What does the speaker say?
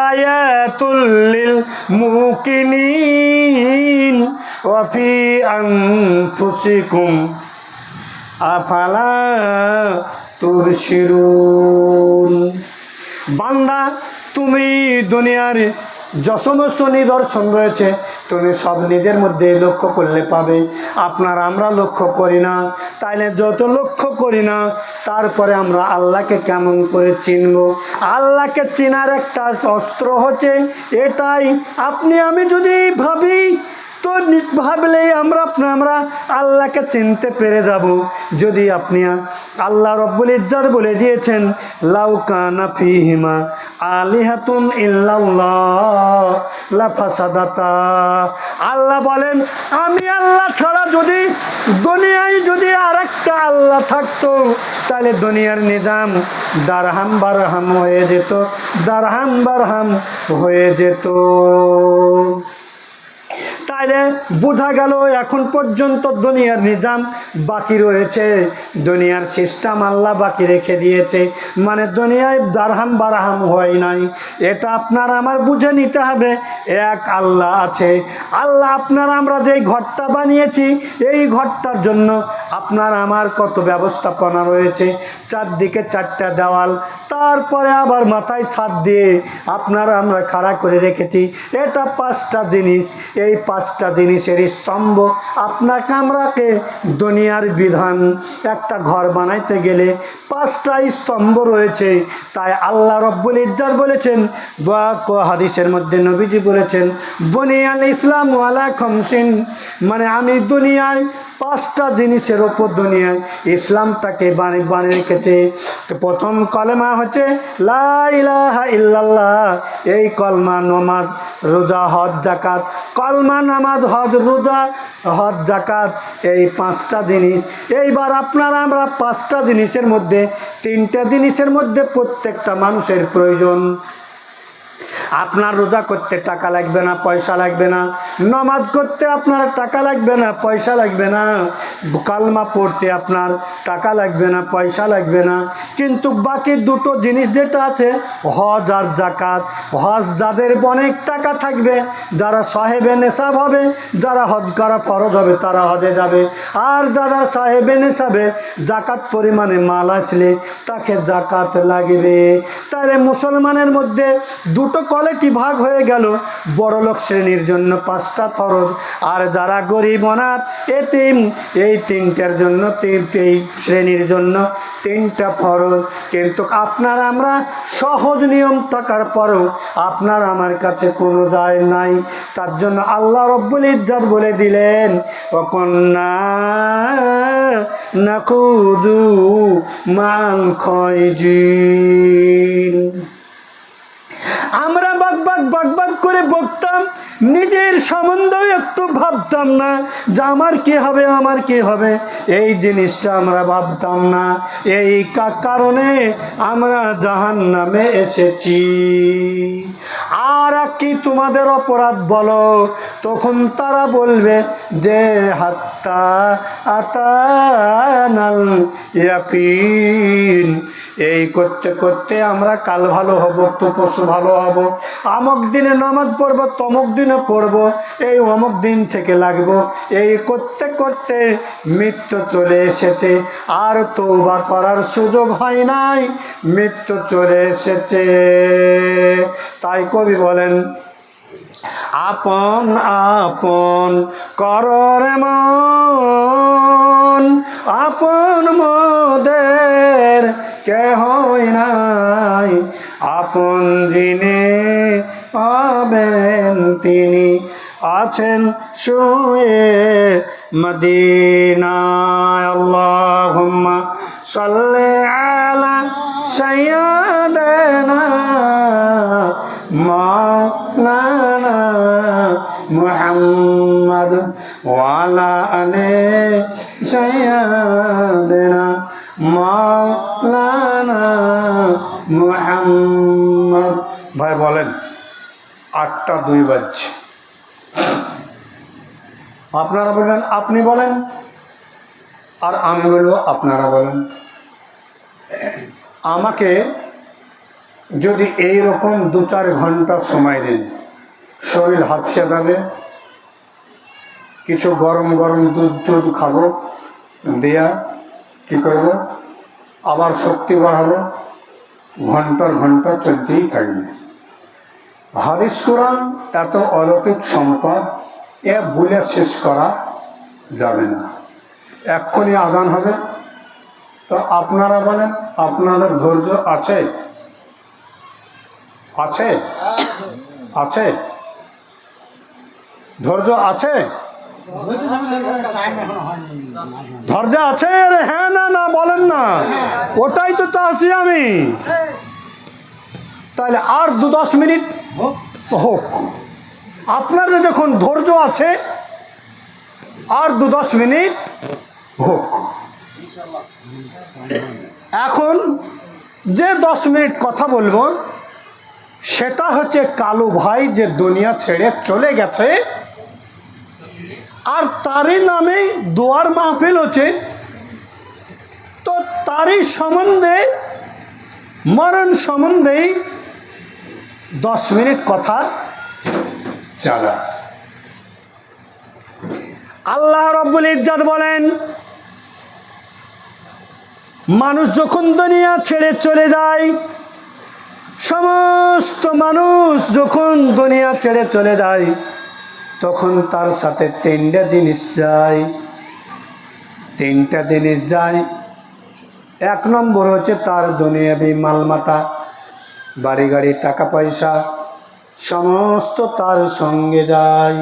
আয়াতুল লিল মুকিনিন ওয়া ফি আনফুসিকুম আফালা তুবসিরুন। বান্দা, তুমি দুনিয়ার যে সমস্ত নিদর্শন রয়েছে তুমি সব নিজের মধ্যে লক্ষ্য করলে পাবে। আমরা লক্ষ্য করি না, তাইলে যত লক্ষ্য করি না তারপরে আমরা আল্লাহকে কেমন করে চিনব? আল্লাহকে চেনার একটা অস্ত্র হচ্ছে এটাই, আমি যদি ভাবি তো ভাবলেই আমরা আল্লাহকে চিনতে পেরে যাব। যদি আল্লাহ রব্বুল ইজ্জত বলে দিয়েছেন লাউ কানা ফীহিমা আলিহাতুন ইল্লাল্লাহ লাফাসাদাতা। আল্লাহ বলেন আমি আল্লাহ ছাড়া যদি দুনিয়ায় আরেকটা আল্লাহ থাকতো তাহলে দুনিয়ার নিজাম দারহাম বারহাম হয়ে যেত, দারহাম বারহাম হয়ে যেত। তাইলে বোঝা গেল এখন পর্যন্ত দুনিয়ার নিজাম বাকি রয়েছে, দুনিয়ার সিস্টেম আল্লাহ বাকি রেখে দিয়েছে, মানে দুনিয়ায় দারহাম বারহাম হয় নাই। এটা আমার বুঝে নিতে হবে এক আল্লাহ আছে। আল্লাহ আমরা যেই ঘরটা বানিয়েছি এই ঘরটার জন্য আমার কত ব্যবস্থাপনা রয়েছে, চারদিকে চারটা দেওয়াল, তারপরে আবার মাথায় ছাদ দিয়ে আমরা খাড়া করে রেখেছি। এটা পাঁচটা জিনিস, এই পাঁচটা জিনিসের স্তম্ভ আমরাকে দুনিয়ার বিধান। একটা ঘর বানাইতে গেলে পাঁচটা স্তম্ভ রয়েছে। তাই আল্লাহ রব্বুল ইজ্জত বলেছেন বা হাদিসের মধ্যে নবীজি বলেছেন বুনিয়াল ইসলাম আলা খামসিন, মানে আমি দুনিয়ায় পাঁচটা জিনিসের ওপর দুনিয়ায় ইসলামটাকে বানিয়ে রেখেছে। তো প্রথম কলেমা হচ্ছে লা ইলাহা ইল্লাল্লাহ। এই কলমা, নামাজ, রোজা, হজ, যাকাত। কলমা, নামাজ, হজ, রোজা, হজ, যাকাত, এই পাঁচটা জিনিস। এইবার আমরা পাঁচটা জিনিসের মধ্যে তিনটা জিনিসের মধ্যে প্রত্যেকটা মানুষের প্রয়োজন। রোজা করতে টাকা লাগবে না, পয়সা লাগবে না। নামাজ করতে টাকা লাগবে না, পয়সা লাগবে না। কালমা পড়তে টাকা লাগবে না, পয়সা লাগবে না। কিন্তু বাকি দুটো জিনিস যেটা আছে হজ আর যাকাত। হজ যাদের অনেক টাকা থাকবে, যারা সাহেবে নেশাব হবে, যারা হজ করা ফরজ হবে তারা হজে যাবে। আর যারা সাহেবে নেশাবে যাকাত পরিমাণে মাল আসলে তাকে যাকাত লাগবে। তাহলে মুসলমানের মধ্যে দুটো কোয়ালিটি ভাগ হয়ে গেল। বড়লোক শ্রেণীর জন্য পাঁচটা ফরজ, আর যারা গরিব অনাথ এতিম এই তিনটার জন্য এই শ্রেণীর জন্য তিনটা ফরজ। কিন্তু আমরা সহজ নিয়ম থাকার পরও আমার কাছে কোনো যায় নাই। তার জন্য আল্লাহ রব্বুল ইজ্জত বলে দিলেন ওয়াকুন্না নাকুদু মাল খায়জিন। আমরা বাক করে বকতাম, নিজের সম্বন্ধেও একটু ভাবতাম না যে আমার কি হবে, এই জিনিসটা আমরা ভাবতাম না। এই কারণে আমরা জাহান্নামে এসেছি। আর কি তোমাদের অপরাধ বলো? তখন তারা বলবে যে হাত্তা আতানাল ইয়াকিন। এই করতে করতে আমরা কাল ভালো হব, তো পশু ভালো হব, অমুক দিনে নামাজ পড়বো, তমুক দিনে পড়বো, এই অমুক দিন থেকে লাগবো। এই করতে করতে মৃত্যু চলে এসেছে, আর তওবা করার সুযোগ হয় নাই, মৃত্যু চলে এসেছে। তাই কবি বলেন আপন আপন কররে মন, আপন মোদের কেহই নাই, আপন যিনি পাবেন তিনি আছেন শুয়ে মদিনায়। আল্লাহুম্মা সাল্লি আলা সাইয়্যিদিনা মাওলানা মুহাম্মদ ওয়া আলা আলি সাইয়্যিদিনা মাওলানা মুহাম্মদ। ভাই বলেন 8টা 2 বাজছে। আপনারা বলবেন আপনি বলেন, আর আমি বলবো আপনারা বলেন। আমাকে যদি এই রকম 2-4 ঘন্টা সময় দেন, শরীর হাঁপসে যাবে। কিছু গরম গরম দুধ খাবো, দেয়া কি করব, আবার শক্তি বাড়াবো, ঘন্টার ঘন্টা চলতেই থাকবে। হাদিস কোরআন এত অলৌকিক সম্পদ, এ ভুলে শেষ করা যাবে না। এক্ষুনি আজান হবে, তো আপনারা বলেন আপনাদের ধৈর্য আছে? আছে? আছে? ধৈর্য আছে? ধৈর্য আছে? রে হ্যাঁ না না বলেন না, ওটাই তো চাচ্ছি আমি। তাহলে আর 2-10 মিনিট হোক। আপনাদের দেখুন ধৈর্য আছে, আর 2-10 মিনিট হোক। এখন যে 10 মিনিট কথা বলবো সেটা হচ্ছে কালু ভাই যে দুনিয়া ছেড়ে চলে গেছে, আর তারই নামে দোয়ার মাহফিল হচ্ছে। তো তারই সম্বন্ধে, মরণ সম্বন্ধেই 10 মিনিট কথা চালা। আল্লাহ রব্বুল ইজ্জত বলেন, মানুষ যখন দুনিয়া ছেড়ে চলে যায়, সমস্ত মানুষ যখন দুনিয়া ছেড়ে চলে যায়, তখন তার সাথে 3টা জিনিস যায়। 3টা জিনিস যায়। 1 নম্বর হচ্ছে তার দুনিয়াবি মালমাতা, বাড়ি গাড়ি টাকা পয়সা সমস্ত তার সঙ্গে যায়।